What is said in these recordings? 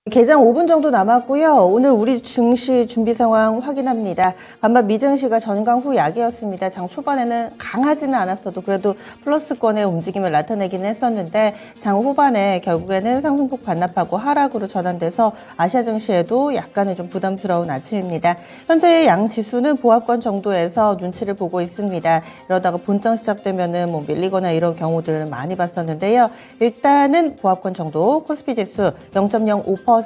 개장 5분 정도 남았고요. 오늘 우리 증시 준비 상황 확인합니다. 반면 미증시가 전강 후 약이었습니다. 장 초반에는 강하지는 않았어도 그래도 플러스권의 움직임을 나타내기는 했었는데 장 후반에 결국에는 상승폭 반납하고 하락으로 전환돼서 아시아 증시에도 약간은 좀 부담스러운 아침입니다. 현재 양 지수는 보합권 정도에서 눈치를 보고 있습니다. 이러다가 본장 시작되면은 밀리거나 이런 경우들을 많이 봤었는데요. 일단은 보합권 정도, 코스피 지수 0.05%의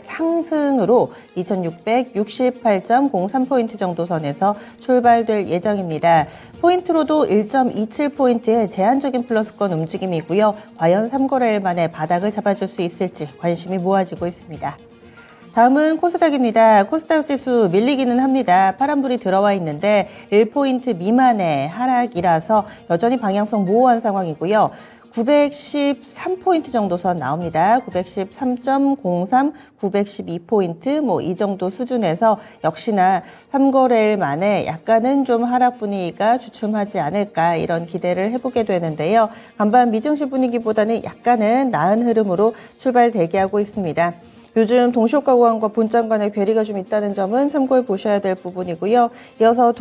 상승으로 2668.03포인트 정도 선에서 출발될 예정입니다. 포인트로도 1.27포인트의 제한적인 플러스권 움직임이고요. 과연 3거래일 만에 바닥을 잡아줄 수 있을지 관심이 모아지고 있습니다. 다음은 코스닥입니다. 코스닥 지수 밀리기는 합니다. 파란불이 들어와 있는데 1포인트 미만의 하락이라서 여전히 방향성 모호한 상황이고요. 913포인트 정도 선 나옵니다. 913.03, 912포인트 이 정도 수준에서 역시나 3거래일 만에 약간은 좀 하락 분위기가 주춤하지 않을까 이런 기대를 해보게 되는데요. 간반 미증시 분위기보다는 약간은 나은 흐름으로 출발 대기하고 있습니다. 요즘 동시효과 구간과 본장 간의 괴리가 좀 있다는 점은 참고해 보셔야 될 부분이고요. 이어서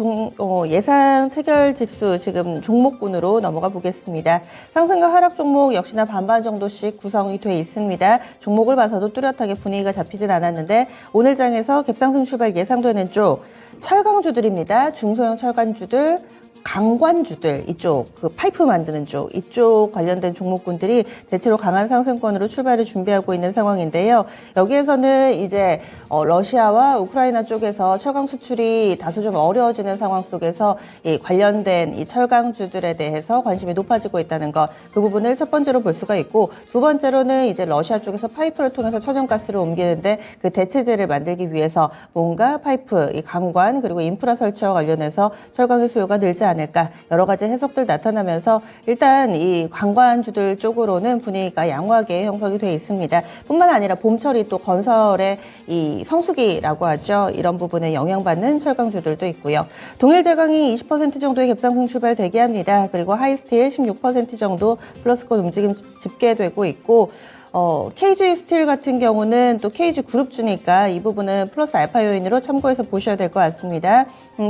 예상 체결 지수 지금 종목군으로 넘어가 보겠습니다. 상승과 하락 종목 역시나 반반 정도씩 구성이 돼 있습니다. 종목을 봐서도 뚜렷하게 분위기가 잡히진 않았는데 오늘 장에서 갭상승 출발 예상되는 쪽 철강주들입니다. 중소형 철강주들, 강관주들 이쪽 파이프 만드는 쪽 이쪽 관련된 종목군들이 대체로 강한 상승권으로 출발을 준비하고 있는 상황인데요. 여기에서는 이제 러시아와 우크라이나 쪽에서 철강 수출이 다소 좀 어려워지는 상황 속에서 이 관련된 이 철강주들에 대해서 관심이 높아지고 있다는 것, 그 부분을 첫 번째로 볼 수가 있고, 두 번째로는 이제 러시아 쪽에서 파이프를 통해서 천연가스를 옮기는데 그 대체제를 만들기 위해서 뭔가 파이프, 이 강관 그리고 인프라 설치와 관련해서 철강의 수요가 늘지 않을까 여러 가지 해석들 나타나면서 일단 이 관광주들 쪽으로는 분위기가 양호하게 형성이 되어 있습니다. 뿐만 아니라 봄철이 또 건설의 이 성수기라고 하죠. 이런 부분에 영향받는 철강주들도 있고요. 동일제강이 20% 정도의 갭상승 출발 대기합니다. 그리고 하이스틸 16% 정도 플러스권 움직임 집계되고 있고, KG 스틸 같은 경우는 또 KG 그룹주니까 이 부분은 플러스 알파 요인으로 참고해서 보셔야 될 것 같습니다.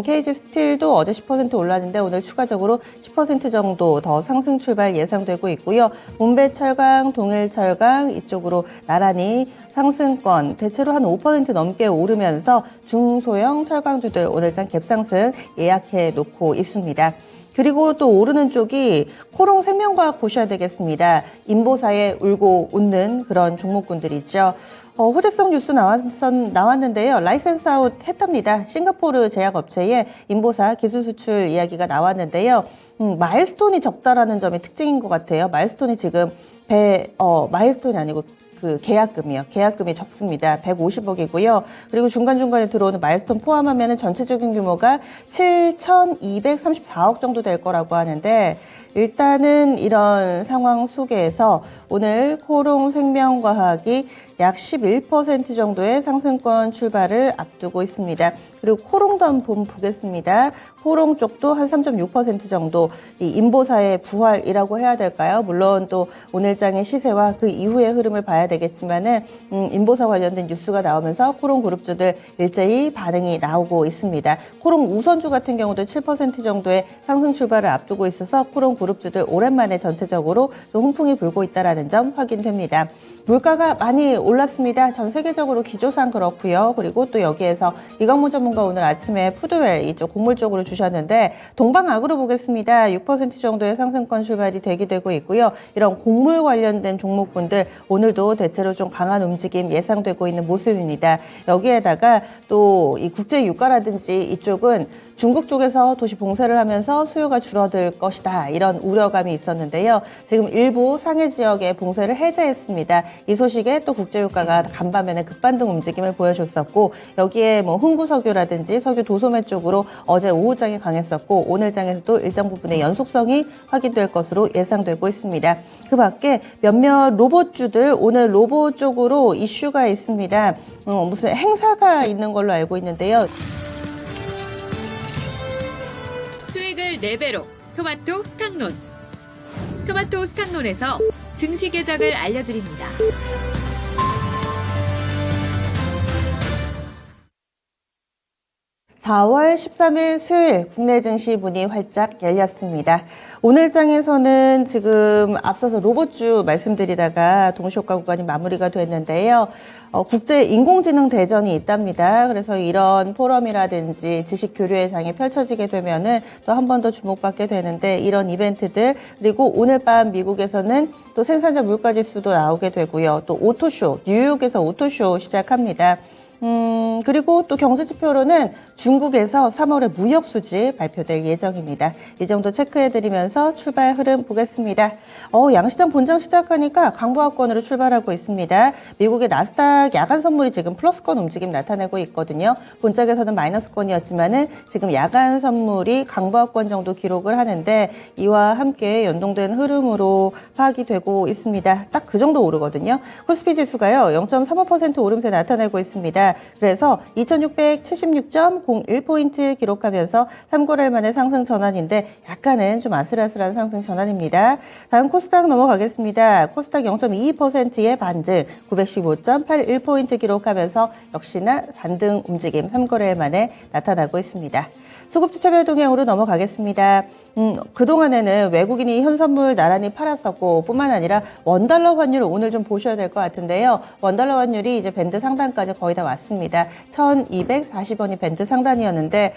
KG 스틸도 어제 10% 올랐는데 오늘 추가적으로 10% 정도 더 상승 출발 예상되고 있고요. 문배철강, 동일철강 이쪽으로 나란히 상승권 대체로 한 5% 넘게 오르면서 중소형 철강주들 오늘장 갭상승 예약해 놓고 있습니다. 그리고 또 오르는 쪽이 코롱 생명과학 보셔야 되겠습니다. 인보사에 울고 웃는 그런 종목군들이죠. 호재성 뉴스 나왔는데요. 라이센스 아웃 했답니다. 싱가포르 제약업체의 인보사 기술 수출 이야기가 나왔는데요. 마일스톤이 적다라는 점이 특징인 것 같아요. 마일스톤이 지금 마일스톤이 아니고 계약금이요. 계약금이 적습니다. 150억이고요. 그리고 중간중간에 들어오는 마일스톤 포함하면 전체적인 규모가 7,234억 정도 될 거라고 하는데, 일단은 이런 상황 속에서 오늘 코롱 생명과학이 약 11% 정도의 상승권 출발을 앞두고 있습니다. 그리고 코롱도 한번 보겠습니다. 코롱 쪽도 한 3.6% 정도 이 인보사의 부활이라고 해야 될까요? 물론 또 오늘장의 시세와 그 이후의 흐름을 봐야 되겠지만은 인보사 관련된 뉴스가 나오면서 코롱 그룹주들 일제히 반응이 나오고 있습니다. 코롱 우선주 같은 경우도 7% 정도의 상승 출발을 앞두고 있어서 코롱 그룹주들 오랜만에 전체적으로 좀 훈풍이 불고 있다는 점 확인됩니다. 물가가 많이 올랐습니다. 전 세계적으로 기조상 그렇고요. 그리고 또 여기에서 이광무 전문가 오늘 아침에 푸드웰 이쪽 곡물 쪽으로 주셨는데 동방아그로 보겠습니다. 6% 정도의 상승권 출발이 대기되고 있고요. 이런 곡물 관련된 종목군들 오늘도 대체로 좀 강한 움직임 예상되고 있는 모습입니다. 여기에다가 또 이 국제 유가라든지 이쪽은 중국 쪽에서 도시 봉쇄를 하면서 수요가 줄어들 것이다 이런 우려감이 있었는데요. 지금 일부 상해 지역의 봉쇄를 해제했습니다. 이 소식에 또 국제유가가 간밤에는 급반등 움직임을 보여줬었고, 여기에 흥구석유라든지 석유 도소매 쪽으로 어제 오후장에 강했었고 오늘 장에서도 일정 부분의 연속성이 확인될 것으로 예상되고 있습니다. 그 밖에 몇몇 로봇주들 오늘 로봇 쪽으로 이슈가 있습니다. 무슨 행사가 있는 걸로 알고 있는데요. 수익을 4배로 토마토 스탁론. 토마토 스탁론에서 증시 계작을 알려드립니다. 4월 13일 수요일 국내 증시 문이 활짝 열렸습니다. 오늘 장에서는 지금 앞서서 로봇주 말씀드리다가 동시효과 구간이 마무리가 됐는데요. 국제 인공지능 대전이 있답니다. 그래서 이런 포럼이라든지 지식 교류의 장이 펼쳐지게 되면은 또 한 번 더 주목받게 되는데 이런 이벤트들 그리고 오늘 밤 미국에서는 또 생산자 물가지수도 나오게 되고요. 또 오토쇼, 뉴욕에서 오토쇼 시작합니다. 그리고 또 경제지표로는 중국에서 3월의 무역수지 발표될 예정입니다. 이 정도 체크해드리면서 출발 흐름 보겠습니다. 양시장 본장 시작하니까 강보합권으로 출발하고 있습니다. 미국의 나스닥 야간 선물이 지금 플러스권 움직임 나타내고 있거든요. 본장에서는 마이너스권이었지만은 지금 야간 선물이 강보합권 정도 기록을 하는데 이와 함께 연동된 흐름으로 파악이 되고 있습니다. 딱 그 정도 오르거든요. 코스피 지수가요 0.35% 오름세 나타내고 있습니다. 그래서 2676.01포인트 기록하면서 3거래일 만에 상승 전환인데 약간은 좀 아슬아슬한 상승 전환입니다. 다음 코스닥 넘어가겠습니다. 코스닥 0.22%의 반등 915.81포인트 기록하면서 역시나 반등 움직임 3거래일 만에 나타나고 있습니다. 수급주 차별 동향으로 넘어가겠습니다. 그동안에는 외국인이 현선물 나란히 팔았었고 뿐만 아니라 원달러 환율을 오늘 좀 보셔야 될 것 같은데요. 원달러 환율이 이제 밴드 상단까지 거의 다 왔습니다. 1240원이 밴드 상단이었는데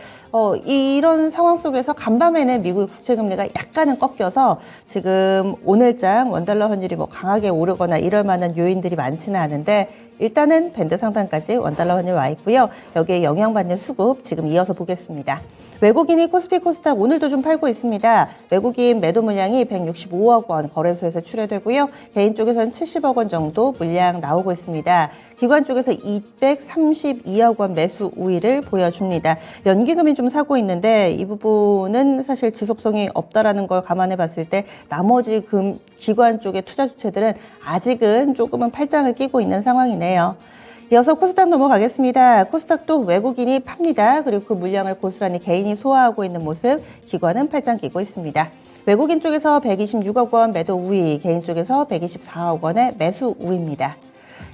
이런 상황 속에서 간밤에는 미국의 국채금리가 약간은 꺾여서 지금 오늘장 원달러 환율이 뭐 강하게 오르거나 이럴 만한 요인들이 많지는 않은데 일단은 밴드 상단까지 원달러 환율 와 있고요. 여기에 영향받는 수급 지금 이어서 보겠습니다. 외국인이 코스피 코스닥 오늘도 좀 팔고 있습니다. 외국인 매도 물량이 165억 원 거래소에서 출회되고요. 개인 쪽에서는 70억 원 정도 물량 나오고 있습니다. 기관 쪽에서 232억 원 매수 우위를 보여줍니다. 연기금이 좀 사고 있는데 이 부분은 사실 지속성이 없다라는 걸 감안해 봤을 때 나머지 기관 쪽의 투자 주체들은 아직은 조금은 팔짱을 끼고 있는 상황이네요. 이어서 코스닥 넘어가겠습니다. 코스닥도 외국인이 팝니다. 그리고 그 물량을 고스란히 개인이 소화하고 있는 모습, 기관은 팔짱 끼고 있습니다. 외국인 쪽에서 126억 원 매도 우위, 개인 쪽에서 124억 원의 매수 우위입니다.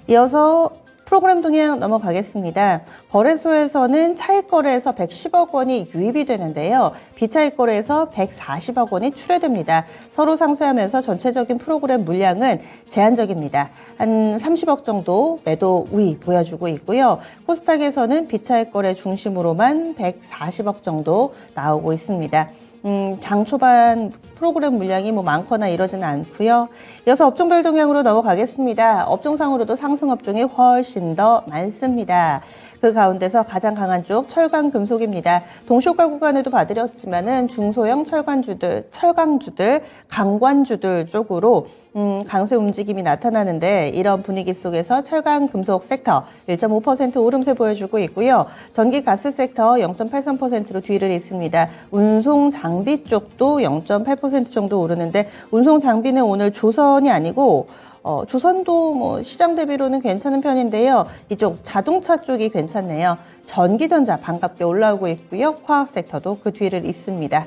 이어서 프로그램 동향 넘어가겠습니다. 거래소에서는 차익 거래에서 110억 원이 유입이 되는데요. 비차익 거래에서 140억 원이 출회됩니다. 서로 상쇄하면서 전체적인 프로그램 물량은 제한적입니다. 한 30억 정도 매도 우위 보여주고 있고요. 코스닥에서는 비차익 거래 중심으로만 140억 정도 나오고 있습니다. 장 초반 프로그램 물량이 뭐 많거나 이러지는 않고요. 이어서 업종별 동향으로 넘어가겠습니다. 업종상으로도 상승 업종이 훨씬 더 많습니다. 그 가운데서 가장 강한 쪽 철강 금속입니다. 동시효과 구간에도 봐드렸지만은 중소형 철강주들, 강관주들 쪽으로 강세 움직임이 나타나는데 이런 분위기 속에서 철강 금속 섹터 1.5% 오름세 보여주고 있고요. 전기 가스 섹터 0.83%로 뒤를 잇습니다. 운송 장비 쪽도 0.8% 정도 오르는데 운송 장비는 오늘 조선이 아니고 조선도 뭐 시장 대비로는 괜찮은 편인데요. 이쪽 자동차 쪽이 괜찮네요. 전기전자 반갑게 올라오고 있고요. 화학 섹터도 그 뒤를 잇습니다.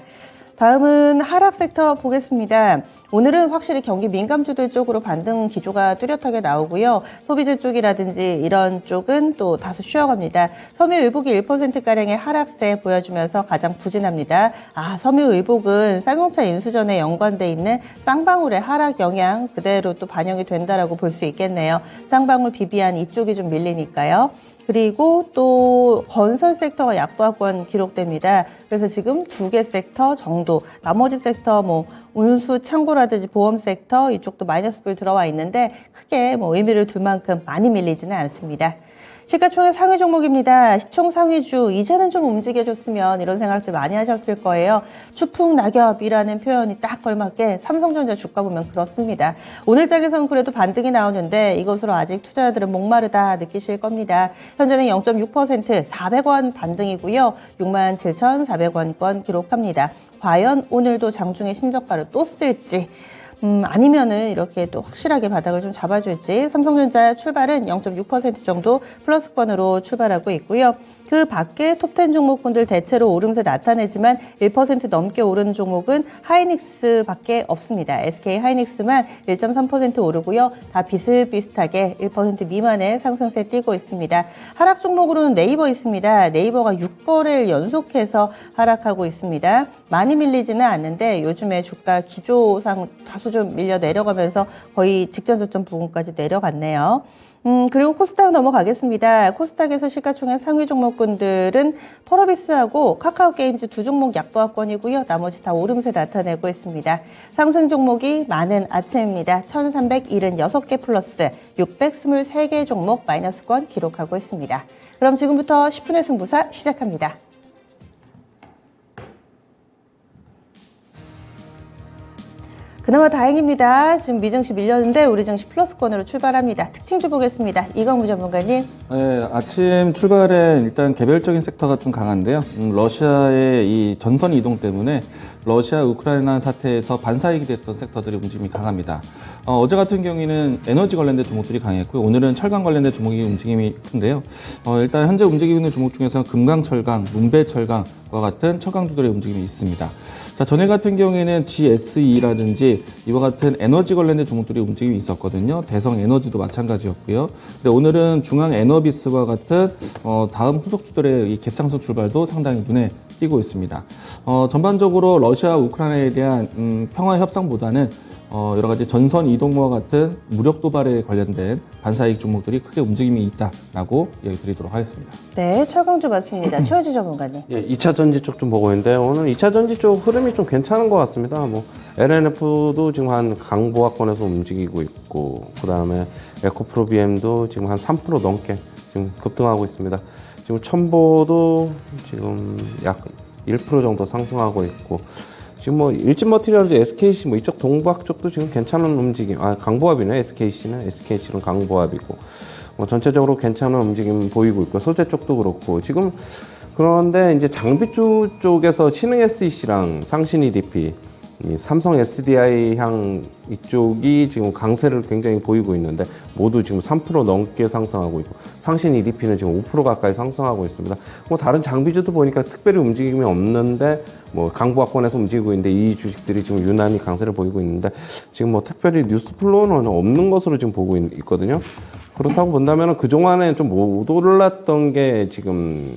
다음은 하락 섹터 보겠습니다. 오늘은 확실히 경기 민감주들 쪽으로 반등 기조가 뚜렷하게 나오고요. 소비재 쪽이라든지 이런 쪽은 또 다소 쉬어갑니다. 섬유의복이 1%가량의 하락세 보여주면서 가장 부진합니다. 섬유의복은 쌍용차 인수전에 연관돼 있는 쌍방울의 하락 영향 그대로 또 반영이 된다라고 볼 수 있겠네요. 쌍방울 비비안 이쪽이 좀 밀리니까요. 그리고 또 건설 섹터가 약보합권 기록됩니다. 그래서 지금 2개 섹터 정도, 나머지 섹터 뭐 운수, 창고라든지 보험 섹터 이쪽도 마이너스 불 들어와 있는데 크게 뭐 의미를 둘 만큼 많이 밀리지는 않습니다. 시가총액 상위 종목입니다. 시총 상위주 이제는 좀 움직여줬으면 이런 생각들 많이 하셨을 거예요. 추풍낙엽이라는 표현이 딱 걸맞게 삼성전자 주가 보면 그렇습니다. 오늘 장에서는 그래도 반등이 나오는데 이것으로 아직 투자자들은 목마르다 느끼실 겁니다. 현재는 0.6% 400원 반등이고요. 67,400원권 기록합니다. 과연 오늘도 장중에 신저가를 또 쓸지 아니면은 이렇게 또 확실하게 바닥을 좀 잡아줄지 삼성전자 출발은 0.6% 정도 플러스권으로 출발하고 있고요. 그 밖에 톱10 종목군들 대체로 오름세 나타내지만 1% 넘게 오르는 종목은 하이닉스밖에 없습니다. SK 하이닉스만 1.3% 오르고요. 다 비슷비슷하게 1% 미만의 상승세 띄고 있습니다. 하락 종목으로는 네이버 있습니다. 네이버가 6거래일 연속해서 하락하고 있습니다. 많이 밀리지는 않는데 요즘에 주가 기조상 다소 좀 밀려 내려가면서 거의 직전 저점 부근까지 내려갔네요. 그리고 코스닥 넘어가겠습니다. 코스닥에서 시가총액 상위 종목군들은 펄어비스하고 카카오게임즈 두 종목 약보합권이고요. 나머지 다 오름세 나타내고 있습니다. 상승 종목이 많은 아침입니다. 1376개 플러스 623개 종목 마이너스권 기록하고 있습니다. 그럼 지금부터 10분의 승부사 시작합니다. 그나마 다행입니다. 지금 미증시 밀렸는데 우리 증시 플러스권으로 출발합니다. 특징주 보겠습니다. 이광무 전문가님. 네, 아침 출발에 일단 개별적인 섹터가 좀 강한데요. 러시아의 이 전선 이동 때문에 러시아 우크라이나 사태에서 반사이익이 됐던 섹터들의 움직임이 강합니다. 어제 같은 경우에는 에너지 관련된 종목들이 강했고요. 오늘은 철강 관련된 종목이 움직임이 큰데요. 일단 현재 움직이고 있는 종목 중에서는 금강철강, 문배철강과 같은 철강주들의 움직임이 있습니다. 자, 전일 같은 경우에는 GSE라든지 이와 같은 에너지 관련된 종목들이 움직임이 있었거든요. 대성에너지도 마찬가지였고요. 근데 오늘은 중앙에너비스와 같은 다음 후속주들의 이 갭상승 출발도 상당히 눈에 띄고 있습니다. 전반적으로 러시아 우크라이나에 대한 평화 협상보다는 여러 가지 전선 이동과 같은 무력 도발에 관련된 반사이익 종목들이 크게 움직임이 있다라고 얘기 드리도록 하겠습니다. 네, 철강주 맞습니다. 최호주 전문가님. 예, 2차 전지 쪽 좀 보고 있는데 오늘 2차 전지 쪽 흐름이 좀 괜찮은 것 같습니다. 뭐 LNF도 지금 한 강보합권에서 움직이고 있고 그다음에 에코프로비엠도 지금 한 3% 넘게 지금 급등하고 있습니다. 지금 첨보도 지금 약 1% 정도 상승하고 있고 지금 뭐 일진머티리얼즈 SKC 뭐 이쪽 동부학 쪽도 지금 괜찮은 움직임, 강보합이네. SKC는 강보합이고 뭐 전체적으로 괜찮은 움직임 보이고 있고 소재 쪽도 그렇고 지금 그런데 이제 장비주 쪽에서 신흥 SEC랑 상신 EDP, 이 삼성 SDI 향 이쪽이 지금 강세를 굉장히 보이고 있는데 모두 지금 3% 넘게 상승하고 있고 상신 EDP는 지금 5% 가까이 상승하고 있습니다. 뭐 다른 장비주도 보니까 특별히 움직임이 없는데 뭐 강보합권에서 움직이고 있는데 이 주식들이 지금 유난히 강세를 보이고 있는데 지금 뭐 특별히 뉴스 플로우는 없는 것으로 지금 보고 있거든요. 그렇다고 본다면 그동안에 좀 못 올랐던 게 지금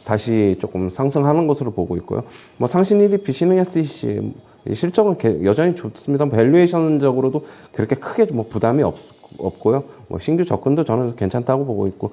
다시 조금 상승하는 것으로 보고 있고요. 뭐 상신 EDP, 신흥 SEC 실적은 여전히 좋습니다. 밸류에이션적으로도 그렇게 크게 뭐 부담이 없고요. 뭐 신규 접근도 저는 괜찮다고 보고 있고,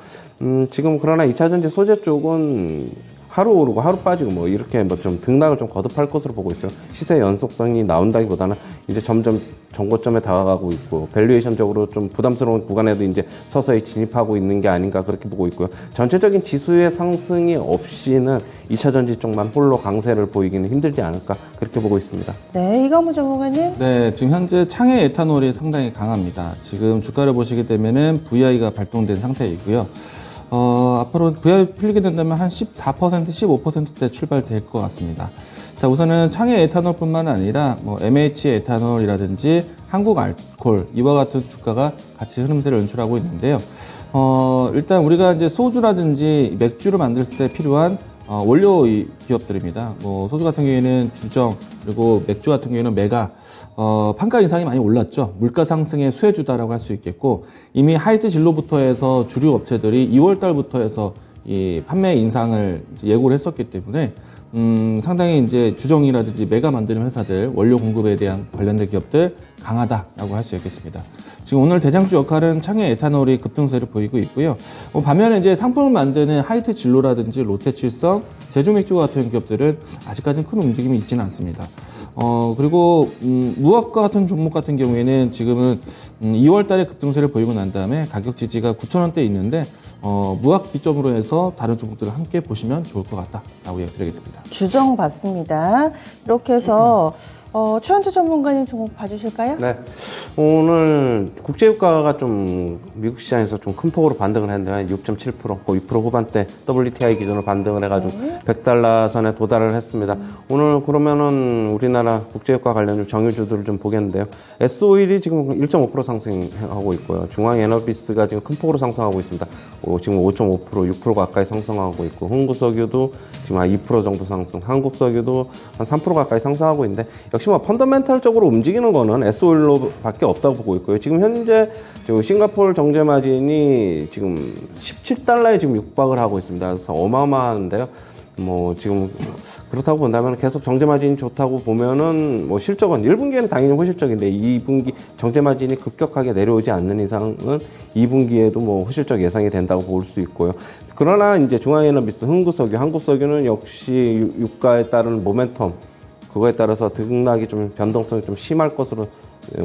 지금 그러나 2차 전지 소재 쪽은 하루 오르고 하루 빠지고 뭐 이렇게 뭐 좀 등락을 좀 거듭할 것으로 보고 있어요. 시세 연속성이 나온다기보다는 이제 점점 정고점에 다가가고 있고 밸류에이션적으로 좀 부담스러운 구간에도 이제 서서히 진입하고 있는 게 아닌가 그렇게 보고 있고요. 전체적인 지수의 상승이 없이는 2차 전지 쪽만 홀로 강세를 보이기는 힘들지 않을까 그렇게 보고 있습니다. 네, 이광무 전문가님. 네, 지금 현재 창의 에탄올이 상당히 강합니다. 지금 주가를 보시게 되면은 VI가 발동된 상태이고요. 앞으로 VI 풀리게 된다면 한 14%, 15%대 출발될 것 같습니다. 자, 우선은 창의 에탄올뿐만 아니라 뭐 MH 에탄올이라든지 한국 알콜 이와 같은 주가가 같이 흐름세를 연출하고 있는데요. 일단 우리가 이제 소주라든지 맥주를 만들 때 필요한 원료 기업들입니다. 뭐 소주 같은 경우에는 주정 그리고 맥주 같은 경우에는 메가 판가 인상이 많이 올랐죠. 물가 상승의 수혜주다라고 할 수 있겠고 이미 하이트 진로부터 해서 주류 업체들이 2월 달부터 해서 이 판매 인상을 예고를 했었기 때문에 상당히 이제 주정이라든지 메가 만드는 회사들 원료 공급에 대한 관련된 기업들 강하다라고 할 수 있겠습니다. 지금 오늘 대장주 역할은 창의 에탄올이 급등세를 보이고 있고요. 반면에 이제 상품을 만드는 하이트 진로라든지 롯데칠성, 제주맥주 같은 기업들은 아직까지는 큰 움직임이 있지는 않습니다. 그리고 무화과 같은 종목 같은 경우에는 지금은 2월 달에 급등세를 보이고 난 다음에 가격 지지가 9,000원대에 있는데 무학 기점으로 해서 다른 종목들을 함께 보시면 좋을 것 같다라고 얘기드리겠습니다. 주정 받습니다. 이렇게 해서 최원주 전문가님 종목 봐주실까요? 네. 오늘 국제유가가 좀 미국 시장에서 좀 큰 폭으로 반등을 했는데 한 6.7%, 2% 후반대 WTI 기준으로 반등을 해가지고 100달러 선에 도달을 했습니다. 오늘 그러면은 우리나라 국제유가 관련 정유주들을 좀 보겠는데요. S-오일이 지금 1.5% 상승하고 있고요. 중앙에너비스가 지금 큰 폭으로 상승하고 있습니다. 지금 5.5%, 6% 가까이 상승하고 있고, 흥구석유도 지금 한 2% 정도 상승, 한국석유도 한 3% 가까이 상승하고 있는데, 역시 뭐 펀더멘탈적으로 움직이는 거는 S-오일로 밖에 없다고 보고 있고요. 지금 현재 싱가포르 정제 마진이 지금 17달러에 지금 육박을 하고 있습니다. 그래서 어마어마한데요. 뭐 지금 그렇다고 본다면 계속 정제 마진이 좋다고 보면은 뭐 실적은 1분기에는 당연히 호실적인데 2분기 정제 마진이 급격하게 내려오지 않는 이상은 2분기에도 뭐 호실적 예상이 된다고 볼 수 있고요. 그러나 이제 중앙에너비스, 흥구석유, 한국석유는 역시 유가에 따른 모멘텀, 그거에 따라서 등락이 좀 변동성이 좀 심할 것으로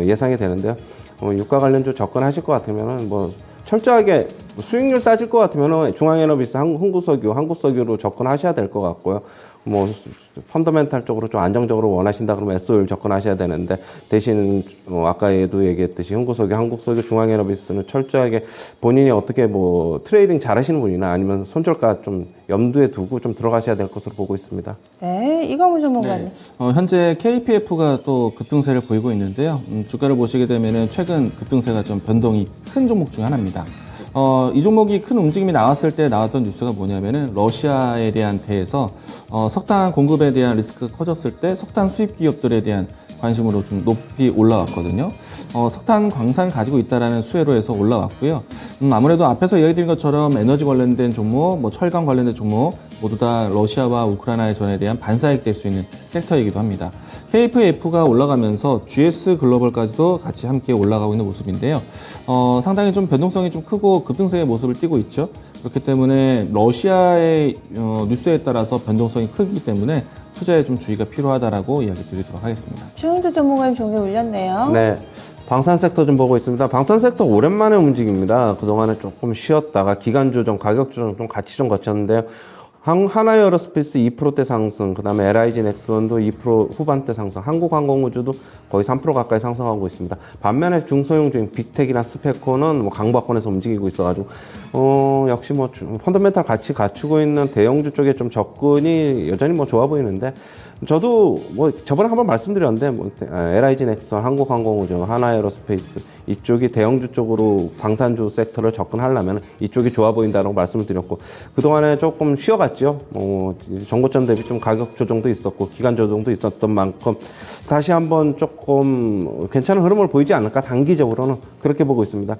예상이 되는데요. 유가 관련주 접근하실 것 같으면은 뭐 철저하게 수익률 따질 것 같으면은 중앙에너비스, 흥구석유, 한국석유로 접근하셔야 될 것 같고요. 뭐 펀더멘탈 쪽으로 좀 안정적으로 원하신다 그러면 S-오일 접근하셔야 되는데, 대신 아까에도 얘기했듯이 흥구석유, 한국석유, 중앙에너비스는 철저하게 본인이 어떻게 뭐 트레이딩 잘하시는 분이나 아니면 손절가 좀 염두에 두고 좀 들어가셔야 될 것으로 보고 있습니다. 네, 이광우 전문가님. 네. 현재 KPF가 또 급등세를 보이고 있는데요. 주가를 보시게 되면은 최근 급등세가 좀 변동이 큰 종목 중 하나입니다. 이 종목이 큰 움직임이 나왔을 때 나왔던 뉴스가 뭐냐면은 러시아에 대한 대해서 석탄 공급에 대한 리스크가 커졌을 때 석탄 수입 기업들에 대한 관심으로 좀 높이 올라왔거든요. 석탄 광산 가지고 있다라는 수혜로 해서 올라왔고요. 아무래도 앞에서 이야기 드린 것처럼 에너지 관련된 종목, 뭐 철강 관련된 종목 모두 다 러시아와 우크라이나의 전에 대한 반사익 될 수 있는 섹터이기도 합니다. KF가 올라가면서 GS 글로벌까지도 같이 함께 올라가고 있는 모습인데요. 상당히 좀 변동성이 좀 크고 급등세의 모습을 띠고 있죠. 그렇기 때문에 러시아의 뉴스에 따라서 변동성이 크기 때문에 투자에 좀 주의가 필요하다라고 이야기 드리도록 하겠습니다. 최원주 전문가님 종에 올렸네요. 네. 방산 섹터 좀 보고 있습니다. 방산 섹터 오랜만에 움직입니다. 그동안에 조금 쉬었다가 기간 조정, 가격 조정 좀 같이 좀 거쳤는데요. 하나에어로스페이스 2%대 상승, 그 다음에 LIG 넥스원도 2% 후반대 상승, 한국항공우주도 거의 3% 가까이 상승하고 있습니다. 반면에 중소형 중인 빅텍이나 스페코는 뭐 강박권에서 움직이고 있어가지고, 역시 뭐 펀더멘탈 가치 갖추고 있는 대형주 쪽에 좀 접근이 여전히 뭐 좋아 보이는데, 저도 뭐 저번에 한번 말씀드렸는데, 뭐 LIG 넥스원, 한국항공우주, 하나에어로스페이스 이쪽이 대형주 쪽으로 방산주 섹터를 접근하려면 이쪽이 좋아 보인다라고 말씀을 드렸고, 그동안에 조금 쉬어갔죠. 정고점 대비 좀 가격 조정도 있었고 기간 조정도 있었던 만큼 다시 한번 조금 괜찮은 흐름을 보이지 않을까, 단기적으로는 그렇게 보고 있습니다.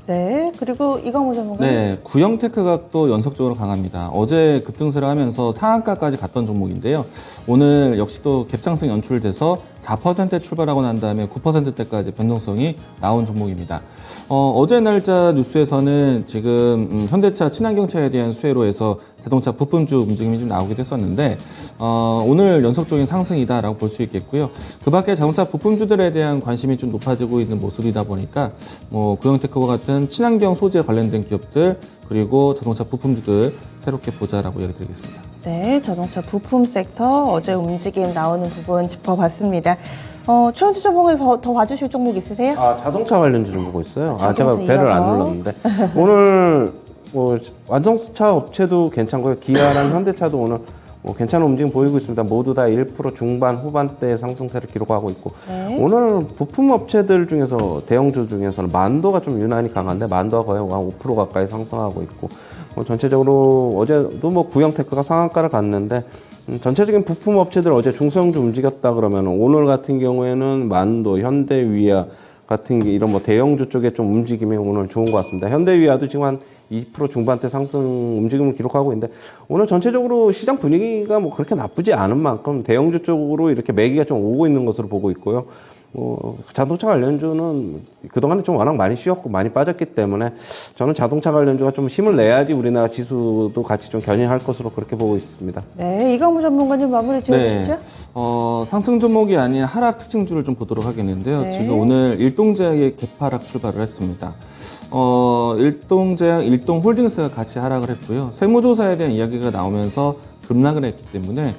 네, 그리고 이광우 전문가님. 네, 구형테크가 또 연속적으로 강합니다. 어제 급등세를 하면서 상한가까지 갔던 종목인데요. 오늘 역시 또 갭상승 연출돼서 4%대 출발하고 난 다음에 9%대까지 변동성이 나온 종목입니다. 어제 날짜 뉴스에서는 지금 현대차 친환경차에 대한 수혜로 해서 자동차 부품주 움직임이 좀 나오기도 했었는데 오늘 연속적인 상승이다라고 볼 수 있겠고요. 그 밖에 자동차 부품주들에 대한 관심이 좀 높아지고 있는 모습이다 보니까 뭐 구형테크와 같은 친환경 소재 관련된 기업들 그리고 자동차 부품주들 새롭게 보자라고 이야기 드리겠습니다. 네, 자동차 부품 섹터 어제 움직임 나오는 부분 짚어봤습니다. 최원주 전문가님 더 봐주실 종목 있으세요? 자동차 관련주 좀 보고 있어요. 제가 자동차 배를 이어서. 안 눌렀는데 오늘 뭐 완성차 업체도 괜찮고요. 기아랑 현대차도 오늘 뭐 괜찮은 움직임 보이고 있습니다. 모두 다 1% 중반 후반대 상승세를 기록하고 있고, 네. 오늘 부품 업체들 중에서 대형주 중에서는 만도가 좀 유난히 강한데 만도가 거의 한 5% 가까이 상승하고 있고, 전체적으로 어제도 뭐 구형테크가 상한가를 갔는데 전체적인 부품 업체들 어제 중소형주 움직였다 그러면 오늘 같은 경우에는 만도, 현대위아 같은 게 이런 뭐 대형주 쪽에 좀 움직임이 오늘 좋은 것 같습니다. 현대위아도 지금 한 2% 중반대 상승 움직임을 기록하고 있는데, 오늘 전체적으로 시장 분위기가 뭐 그렇게 나쁘지 않은 만큼 대형주 쪽으로 이렇게 매기가 좀 오고 있는 것으로 보고 있고요. 자동차 관련주는 그동안에 좀 워낙 많이 쉬었고 많이 빠졌기 때문에 저는 자동차 관련주가 좀 힘을 내야지 우리나라 지수도 같이 좀 견인할 것으로 그렇게 보고 있습니다. 네, 이광우 전문가님 마무리 지어주시죠. 네. 상승 종목이 아닌 하락 특징주를 좀 보도록 하겠는데요. 네. 지금 오늘 일동제약이 개파락 출발을 했습니다. 일동제약, 일동홀딩스가 같이 하락을 했고요. 세무조사에 대한 이야기가 나오면서 급락을 했기 때문에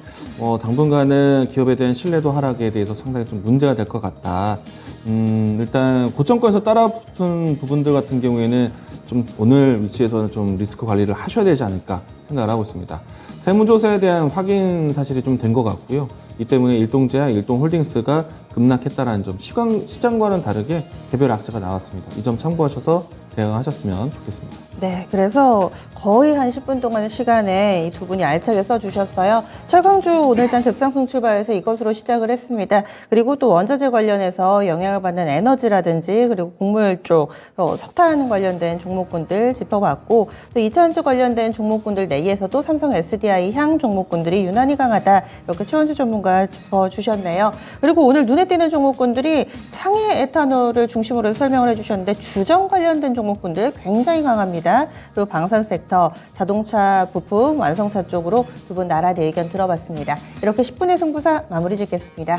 당분간은 기업에 대한 신뢰도 하락에 대해서 상당히 좀 문제가 될 것 같다. 일단 고점권에서 따라붙은 부분들 같은 경우에는 좀 오늘 위치에서는 좀 리스크 관리를 하셔야 되지 않을까 생각을 하고 있습니다. 세무조사에 대한 확인 사실이 좀 된 것 같고요. 이 때문에 일동제와 일동홀딩스가 급락했다는 점, 시장과는 다르게 개별 악재가 나왔습니다. 이 점 참고하셔서 대응하셨으면 좋겠습니다. 네, 그래서 거의 한 10분 동안의 시간에 이 두 분이 알차게 써주셨어요. 철강주 오늘장 급상승 출발해서 이것으로 시작을 했습니다. 그리고 또 원자재 관련해서 영향을 받는 에너지라든지 그리고 곡물 쪽, 석탄 관련된 종목군들 짚어봤고 또 2차전지 관련된 종목군들 내에서도 삼성 SDI 향 종목군들이 유난히 강하다. 이렇게 최원주 전문가 짚어주셨네요. 그리고 오늘 눈에 띄는 종목군들이 창의 에탄올을 중심으로 해서 설명을 해주셨는데 주정 관련된 종목군들 굉장히 강합니다. 그리고 방산 섹터, 자동차 부품, 완성차 쪽으로 두 분 나란히 의견 들어봤습니다. 이렇게 10분의 승부사 마무리 짓겠습니다.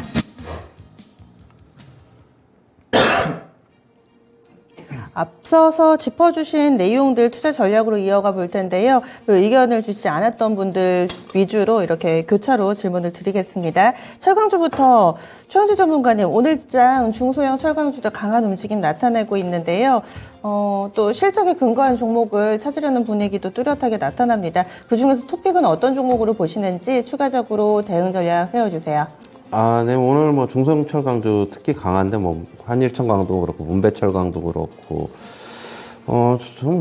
앞서서 짚어주신 내용들 투자 전략으로 이어가 볼 텐데요. 의견을 주시지 않았던 분들 위주로 이렇게 교차로 질문을 드리겠습니다. 철강주부터 최원주 전문가님, 오늘장 중소형 철강주도 강한 움직임 나타내고 있는데요. 또 실적에 근거한 종목을 찾으려는 분위기도 뚜렷하게 나타납니다. 그중에서 토픽은 어떤 종목으로 보시는지 추가적으로 대응 전략 세워주세요. 네, 오늘 뭐 중소형철 강주 특히 강한데 뭐 한일철 강도 그렇고 문배철 강도 그렇고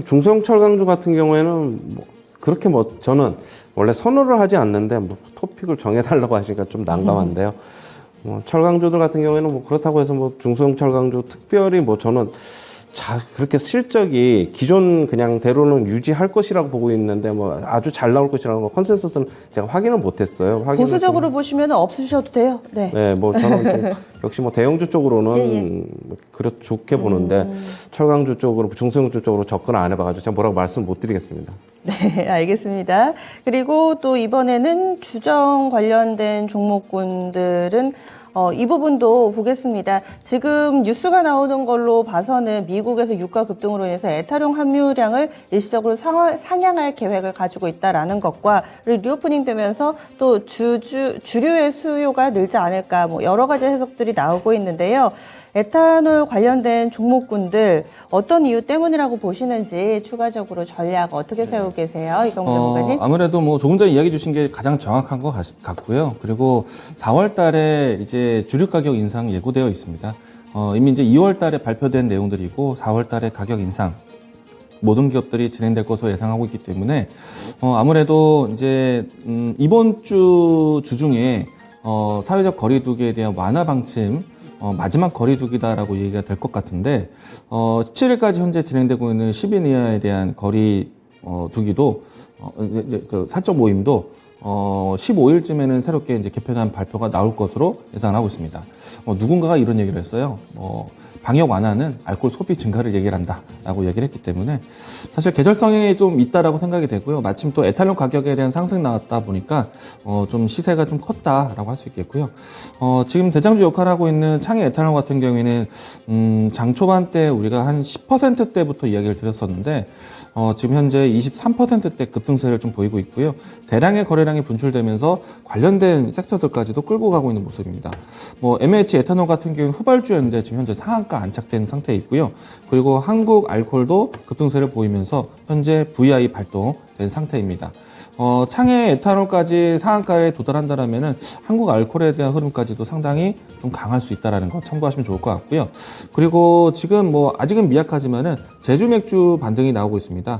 중소형철 강주 같은 경우에는 뭐 그렇게 뭐 저는 원래 선호를 하지 않는데 뭐 토픽을 정해달라고 하시니까 좀 난감한데요. 철강주들 같은 경우에는 뭐 그렇다고 해서 뭐 중소형철 강주 특별히 뭐 저는 그렇게 실적이 기존 그냥 대로는 유지할 것이라고 보고 있는데 뭐 아주 잘 나올 것이라는 컨센서스는 제가 확인을 못했어요. 보수적으로 보시면 없으셔도 돼요. 네. 네, 뭐 저는 좀 역시 뭐 대형주 쪽으로는 좋게 보는데 철강주 쪽으로 중소형주 쪽으로 접근을 안 해봐가지고 제가 뭐라고 말씀 못 드리겠습니다. 네, 알겠습니다. 그리고 또 이번에는 주정 관련된 종목군들은 이 부분도 보겠습니다. 지금 뉴스가 나오는 걸로 봐서는 미국에서 유가 급등으로 인해서 에탄올 함유량을 일시적으로 상향할 계획을 가지고 있다라는 것과 리오프닝 되면서 또 주류의 수요가 늘지 않을까 뭐 여러 가지 해석들이 나오고 있는데요. 에탄올 관련된 종목군들 어떤 이유 때문이라고 보시는지 추가적으로 전략 어떻게 세우고 계세요? 이경무 전문가님? 아무래도 뭐 조금 전에 이야기 주신 게 가장 정확한 것 같고요. 그리고 4월 달에 이제 주류 가격 인상 예고되어 있습니다. 이미 이제 2월 달에 발표된 내용들이고 4월 달에 가격 인상 모든 기업들이 진행될 것으로 예상하고 있기 때문에 아무래도 이제 이번 주 중에 사회적 거리두기에 대한 완화 방침 마지막 거리두기다라고 얘기가 될 것 같은데 17일까지 현재 진행되고 있는 10인 이하에 대한 거리두기도 그 사적 모임도 15일쯤에는 새롭게 이제 개편한 발표가 나올 것으로 예상하고 있습니다. 누군가가 이런 얘기를 했어요. 방역 완화는 알코올 소비 증가를 얘기를 한다라고 얘기를 했기 때문에 사실 계절성이 좀 있다라고 생각이 되고요. 마침 또 에탄올 가격에 대한 상승 나왔다 보니까 좀 시세가 좀 컸다라고 할 수 있겠고요. 지금 대장주 역할을 하고 있는 창의 에탄올 같은 경우에는 장 초반 때 우리가 한 10%대부터 이야기를 드렸었는데 지금 현재 23%대 급등세를 좀 보이고 있고요. 대량의 거래량이 분출되면서 관련된 섹터들까지도 끌고 가고 있는 모습입니다. 뭐 MH 에탄올 같은 경우는 후발주였는데 지금 현재 상한가 안착된 상태에 있고요. 그리고 한국 알코올도 급등세를 보이면서 현재 VI 발동된 상태입니다. 창의 에탄올까지 상한가에 도달한다라면은 한국 알코올에 대한 흐름까지도 상당히 좀 강할 수 있다라는 거 참고하시면 좋을 것 같고요. 그리고 지금 뭐 아직은 미약하지만은 제주 맥주 반등이 나오고 있습니다.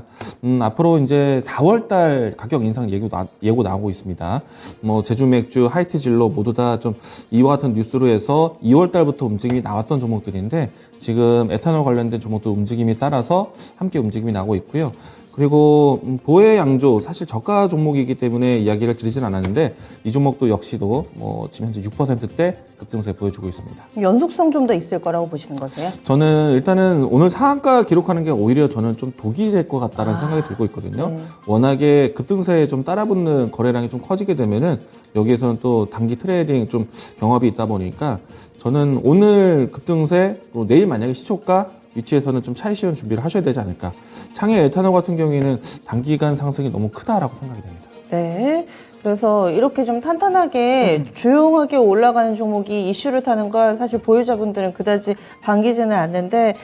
앞으로 이제 4월달 가격 인상 예고 나오고 있습니다. 뭐 제주 맥주, 하이티진로 모두 다 좀 이와 같은 뉴스로 해서 2월달부터 움직임이 나왔던 종목들인데 지금 에탄올 관련된 종목도 움직임이 따라서 함께 움직임이 나오고 있고요. 그리고 보혜 양조 사실 저가 종목이기 때문에 이야기를 드리진 않았는데 이 종목도 역시도 지금 현재 6%대 급등세 보여주고 있습니다. 연속성 좀 더 있을 거라고 보시는 거세요? 저는 일단은 오늘 상한가 기록하는 게 오히려 저는 좀 독이 될 것 같다는 생각이 들고 있거든요. 네. 워낙에 급등세에 좀 따라붙는 거래량이 좀 커지게 되면은 여기에서는 또 단기 트레이딩 좀 경합이 있다 보니까 저는 오늘 급등세 또 내일 만약에 시초가 위치에서는 좀 차익 실현 준비를 하셔야 되지 않을까. 창의 에탄올 같은 경우에는 단기간 상승이 너무 크다라고 생각이 됩니다. 네. 그래서 이렇게 좀 탄탄하게 조용하게 올라가는 종목이 이슈를 타는 걸 사실 보유자분들은 그다지 반기지는 않는데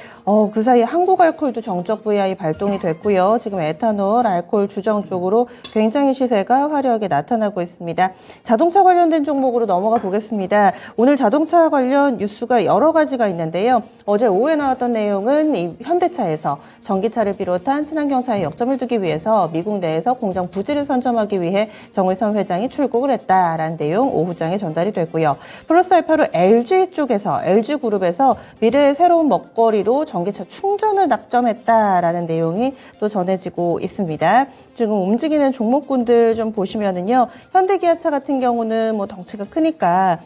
그 사이에 한국알콜도 정적 VI 발동이 됐고요. 지금 에탄올, 알콜 주정 쪽으로 굉장히 시세가 화려하게 나타나고 있습니다. 자동차 관련된 종목으로 넘어가 보겠습니다. 오늘 자동차 관련 뉴스가 여러 가지가 있는데요. 어제 오후에 나왔던 내용은 이 현대차에서 전기차를 비롯한 친환경차에 역점을 두기 위해서 미국 내에서 공장 부지를 선점하기 위해 정의선 회장이 출국을 했다라는 내용 오후장에 전달이 됐고요. 플러스 알파로 LG 쪽에서 LG그룹에서 미래의 새로운 먹거리로 전기차 충전을 낙점했다라는 내용이 또 전해지고 있습니다. 지금 움직이는 종목군들 좀 보시면은요. 현대기아차 같은 경우는 뭐 덩치가 크니까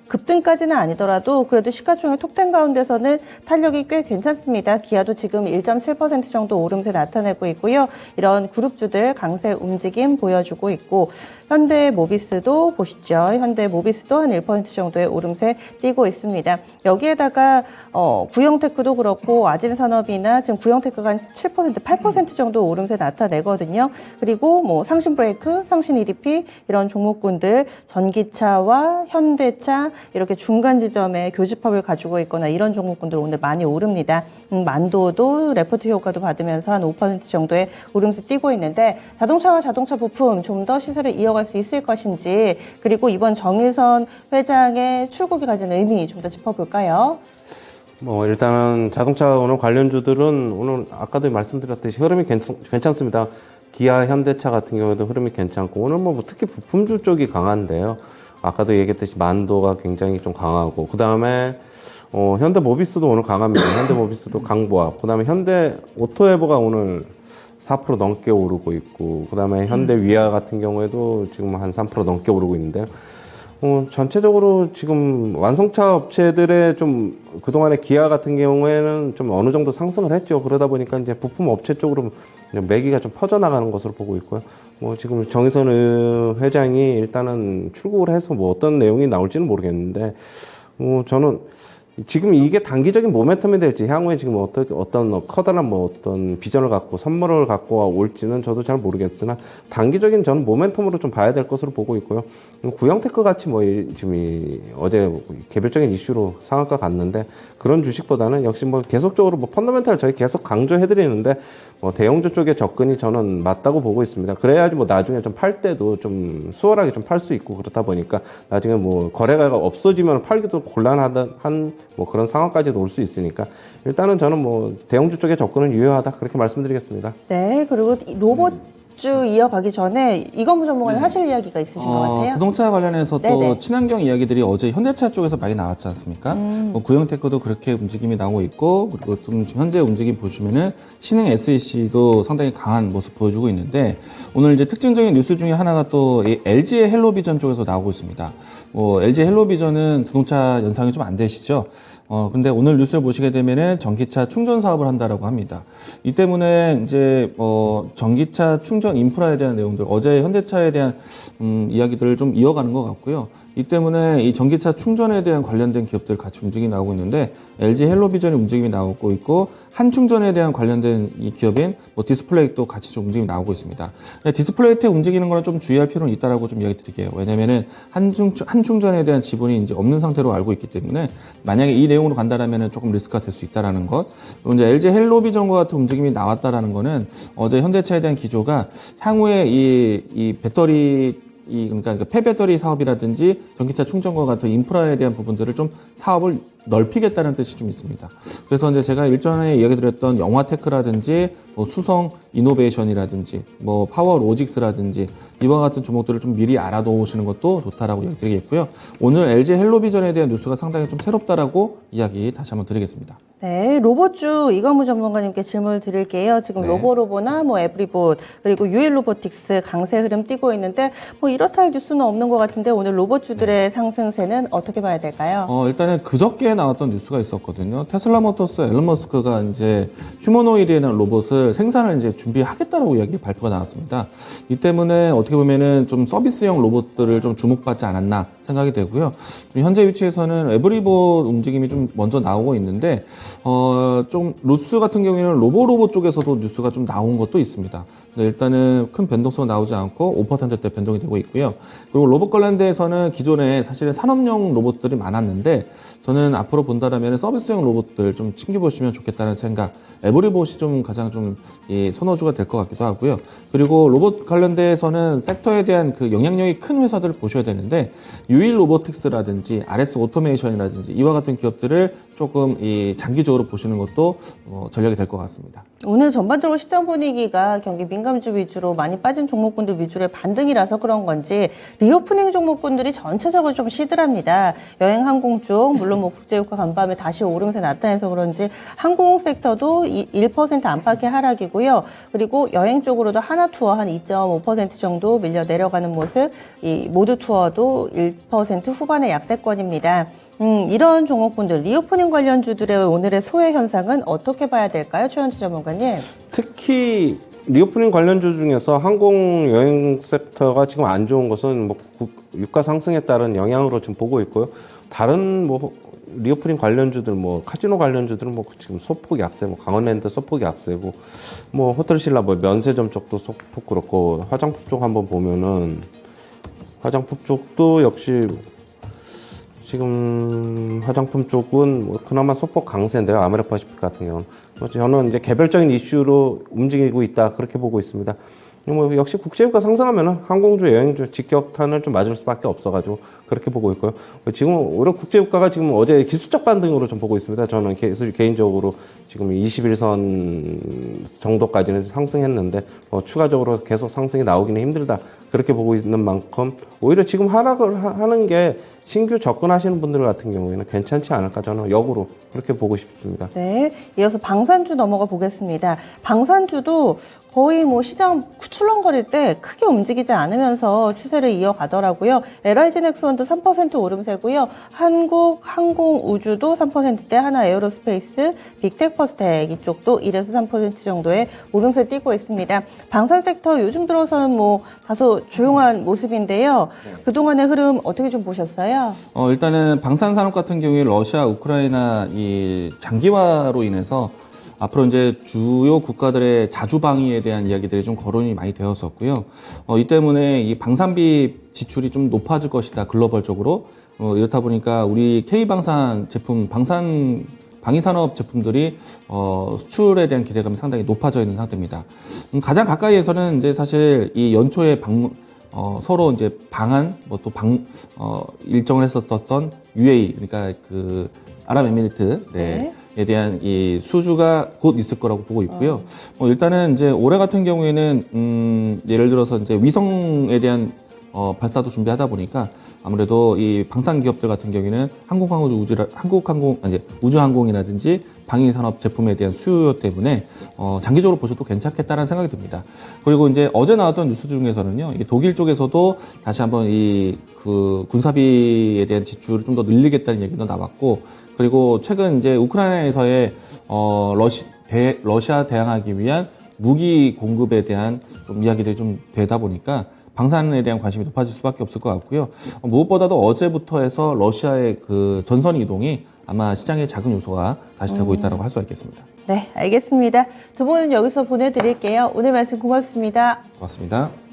급등까지는 아니더라도 그래도 시가총액 톱10 가운데서는 탄력이 꽤 괜찮습니다. 기아도 지금 1.7% 정도 오름세 나타내고 있고요. 이런 그룹주들 강세 움직임 보여주고 있고 현대모비스도 보시죠. 현대모비스도 한 1% 정도의 오름세 띄고 있습니다. 여기에다가 구형테크도 그렇고 아진산업이나 지금 구형테크가 한 7%, 8% 정도 오름세 나타내거든요. 그리고 뭐 상신브레이크, 상신 EDP 이런 종목군들 전기차와 현대차 이렇게 중간 지점에 교집합을 가지고 있거나 이런 종목군들 오늘 많이 오릅니다. 만도도 레포트 효과도 받으면서 한 5% 정도의 오름세 띄고 있는데 자동차와 자동차 부품 좀 더 시세를 이어갈 수 있을 것인지 그리고 이번 정일선 회장의 출국이 가진 의미 좀 더 짚어볼까요? 뭐 일단은 자동차 오늘 관련주들은 오늘 아까도 말씀드렸듯이 흐름이 괜찮습니다. 기아, 현대차 같은 경우에도 흐름이 괜찮고 오늘 뭐 특히 부품주 쪽이 강한데요. 아까도 얘기했듯이 만도가 굉장히 좀 강하고 그 다음에 현대모비스도 오늘 강합니다. 현대모비스도 강보합. 그 다음에 현대오토에버가 오늘 4% 넘게 오르고 있고 그 다음에 현대위아 같은 경우에도 지금 한 3% 넘게 오르고 있는데요. 전체적으로 지금 완성차 업체들의 좀 그동안에 기아 같은 경우에는 좀 어느 정도 상승을 했죠. 그러다 보니까 이제 부품 업체 쪽으로 매기가 좀 퍼져나가는 것으로 보고 있고요. 뭐 지금 정의선 회장이 일단은 출국을 해서 뭐 어떤 내용이 나올지는 모르겠는데, 저는 지금 이게 단기적인 모멘텀이 될지 향후에 지금 어떤 커다란 뭐 어떤 비전을 갖고 선물을 갖고 올지는 저도 잘 모르겠으나 단기적인 저는 모멘텀으로 좀 봐야 될 것으로 보고 있고요. 구형테크 같이 뭐 지금 어제 개별적인 이슈로 상한가 갔는데 그런 주식보다는 역시 뭐 계속적으로 뭐 펀더멘탈 저희 계속 강조해드리는데 뭐 대형주 쪽의 접근이 저는 맞다고 보고 있습니다. 그래야지 뭐 나중에 좀 팔 때도 좀 수월하게 좀 팔 수 있고 그렇다 보니까 나중에 뭐 거래가 없어지면 팔기도 곤란한 뭐 그런 상황까지도 올 수 있으니까 일단은 저는 뭐 대형주 쪽의 접근은 유효하다 그렇게 말씀드리겠습니다. 네, 그리고 로봇주 이어가기 전에 이건무 전문가님 하실 이야기가 있으신 것 같아요. 자동차 관련해서 또 네네. 친환경 이야기들이 어제 현대차 쪽에서 많이 나왔지 않습니까? 뭐 구형테크도 그렇게 움직임이 나오고 있고 그리고 좀 현재 움직임 보시면은 신흥 SEC도 상당히 강한 모습 보여주고 있는데 오늘 이제 특징적인 뉴스 중에 하나가 또 이 LG의 헬로비전 쪽에서 나오고 있습니다. LG 헬로비전은 자동차 연상이 좀 안 되시죠? 근데 오늘 뉴스를 보시게 되면은 전기차 충전 사업을 한다라고 합니다. 이 때문에 이제 전기차 충전 인프라에 대한 내용들, 어제 현대차에 대한 이야기들을 좀 이어가는 것 같고요. 이 때문에 이 전기차 충전에 대한 관련된 기업들 같이 움직임이 나오고 있는데 LG 헬로비전의 움직임이 나오고 있고 한충전에 대한 관련된 이 기업인 뭐 디스플레이도 같이 좀 움직임이 나오고 있습니다. 디스플레이트 움직이는 거는 좀 주의할 필요는 있다라고 좀 이야기 드릴게요. 왜냐면은 한충전에 대한 지분이 이제 없는 상태로 알고 있기 때문에 만약에 이 내용으로 간다라면은 조금 리스크가 될 수 있다라는 것. 그리고 이제 LG 헬로비전과 같은 움직임이 나왔다라는 거는 어제 현대차에 대한 기조가 향후에 이 배터리 그러니까 폐배터리 사업이라든지 전기차 충전과 같은 인프라에 대한 부분들을 좀 사업을 넓히겠다는 뜻이 좀 있습니다. 그래서 이제 제가 일전에 이야기 드렸던 영화테크라든지 뭐 수성 이노베이션이라든지 뭐 파워 로직스라든지 이와 같은 종목들을 좀 미리 알아놓으시는 것도 좋다라고 이야기 드리겠고요. 오늘 LG 헬로비전에 대한 뉴스가 상당히 좀 새롭다라고 이야기 다시 한번 드리겠습니다. 네, 로봇주 이건무 전문가님께 질문을 드릴게요. 지금 네. 로보로보나 뭐 에브리봇 그리고 유일로보틱스 강세 흐름 띄고 있는데 뭐 이렇다 할 뉴스는 없는 것 같은데 오늘 로봇주들의 상승세는 어떻게 봐야 될까요? 일단은 그저께 어제 나왔던 뉴스가 있었거든요. 테슬라 모터스 앨런 머스크가 이제 휴머노이드라는 로봇을 생산을 이제 준비하겠다라고 이야기 발표가 나왔습니다. 이 때문에 어떻게 보면은 좀 서비스형 로봇들을 좀 주목받지 않았나 생각이 되고요. 현재 위치에서는 에브리봇 움직임이 좀 먼저 나오고 있는데, 좀 루스 같은 경우에는 로봇 쪽에서도 뉴스가 좀 나온 것도 있습니다. 일단은 큰 변동성 나오지 않고 5%대 변동이 되고 있고요. 그리고 로봇 관련돼서는 기존에 사실은 산업용 로봇들이 많았는데, 저는 앞으로 본다라면 서비스형 로봇들 좀 챙겨보시면 좋겠다는 생각. 에브리봇이 좀 가장 좀 이 선호주가 될 것 같기도 하고요. 그리고 로봇 관련돼서는 섹터에 대한 그 영향력이 큰 회사들을 보셔야 되는데, 유일 로보틱스라든지 RS 오토메이션이라든지 이와 같은 기업들을 조금 이 장기적으로 보시는 것도 전략이 될 것 같습니다. 오늘 전반적으로 시장 분위기가 경기 민감주 위주로 많이 빠진 종목군들 위주로의 반등이라서 그런 건지 리오프닝 종목군들이 전체적으로 좀 시들합니다. 여행 항공 쪽 물론 뭐 국제유가 간밤에 다시 오름세 나타나서 그런지 항공 섹터도 1% 안팎의 하락이고요. 그리고 여행 쪽으로도 하나투어 한 2.5% 정도 밀려 내려가는 모습, 이 모두 투어도 1% 후반의 약세권입니다. 이런 종목군들, 리오프닝 관련주들의 오늘의 소외 현상은 어떻게 봐야 될까요? 최현주 전문가님. 특히 리오프닝 관련주 중에서 항공 여행 섹터가 지금 안 좋은 것은 뭐 유가 상승에 따른 영향으로 지금 보고 있고요. 다른 뭐 리오프닝 관련주들, 뭐 카지노 관련주들은 뭐 지금 소폭 약세, 뭐 강원랜드 소폭 약세고, 뭐 호텔신라, 뭐 면세점 쪽도 소폭 그렇고, 화장품 쪽 한번 보면은 화장품 쪽도 역시 지금 화장품 쪽은 뭐 그나마 소폭 강세인데요. 아메리카시픽 같은 경우는. 저는 이제 개별적인 이슈로 움직이고 있다, 그렇게 보고 있습니다. 뭐 역시 국제유가 상승하면은 항공주, 여행주 직격탄을 좀 맞을 수밖에 없어가지고 그렇게 보고 있고요. 지금 오히려 국제유가가 지금 어제 기술적 반등으로 좀 보고 있습니다. 저는 개인적으로 지금 21선 정도까지는 상승했는데 추가적으로 계속 상승이 나오기는 힘들다, 그렇게 보고 있는 만큼 오히려 지금 하락을 하는 게 신규 접근하시는 분들 같은 경우에는 괜찮지 않을까, 저는 역으로 그렇게 보고 싶습니다. 네, 이어서 방산주 넘어가 보겠습니다. 방산주도 거의 뭐 시장 출렁거릴 때 크게 움직이지 않으면서 추세를 이어가더라고요. LIG 넥스원도 3% 오름세고요. 한국 항공우주도 3%대, 하나 에어로스페이스, 빅텍퍼스텍 이쪽도 1에서 3% 정도의 오름세 띄고 있습니다. 방산 섹터 요즘 들어서는 뭐 다소 조용한 모습인데요. 그동안의 흐름 어떻게 좀 보셨어요? 일단은 방산산업 같은 경우에 러시아, 우크라이나 이 장기화로 인해서 앞으로 이제 주요 국가들의 자주 방위에 대한 이야기들이 좀 거론이 많이 되었었고요. 이 때문에 이 방산비 지출이 좀 높아질 것이다, 글로벌적으로. 이렇다 보니까 우리 K방산 제품, 방위산업 제품들이 수출에 대한 기대감이 상당히 높아져 있는 상태입니다. 가장 가까이에서는 이제 사실 이 연초에 서로 이제 방한, 뭐 또 일정을 했었던 UAE, 그러니까 그 아랍에미리트, 네. 에 대한 이 수주가 곧 있을 거라고 보고 있고요. 일단은 이제 올해 같은 경우에는 예를 들어서 이제 위성에 대한 발사도 준비하다 보니까 아무래도 이 방산 기업들 같은 경우에는 우주항공이라든지 방위산업 제품에 대한 수요 때문에 장기적으로 보셔도 괜찮겠다는 생각이 듭니다. 그리고 이제 어제 나왔던 뉴스 중에서는요, 독일 쪽에서도 다시 한번 이 그 군사비에 대한 지출을 좀 더 늘리겠다는 얘기도 나왔고, 그리고 최근 이제 우크라이나에서의 러시아 대항하기 위한 무기 공급에 대한 좀 이야기들이 좀 되다 보니까 방산에 대한 관심이 높아질 수밖에 없을 것 같고요. 무엇보다도 어제부터 해서 러시아의 그 전선 이동이 아마 시장의 작은 요소가 다시 되고 있다고 할 수 있겠습니다. 네, 알겠습니다. 두 분은 여기서 보내드릴게요. 오늘 말씀 고맙습니다. 고맙습니다.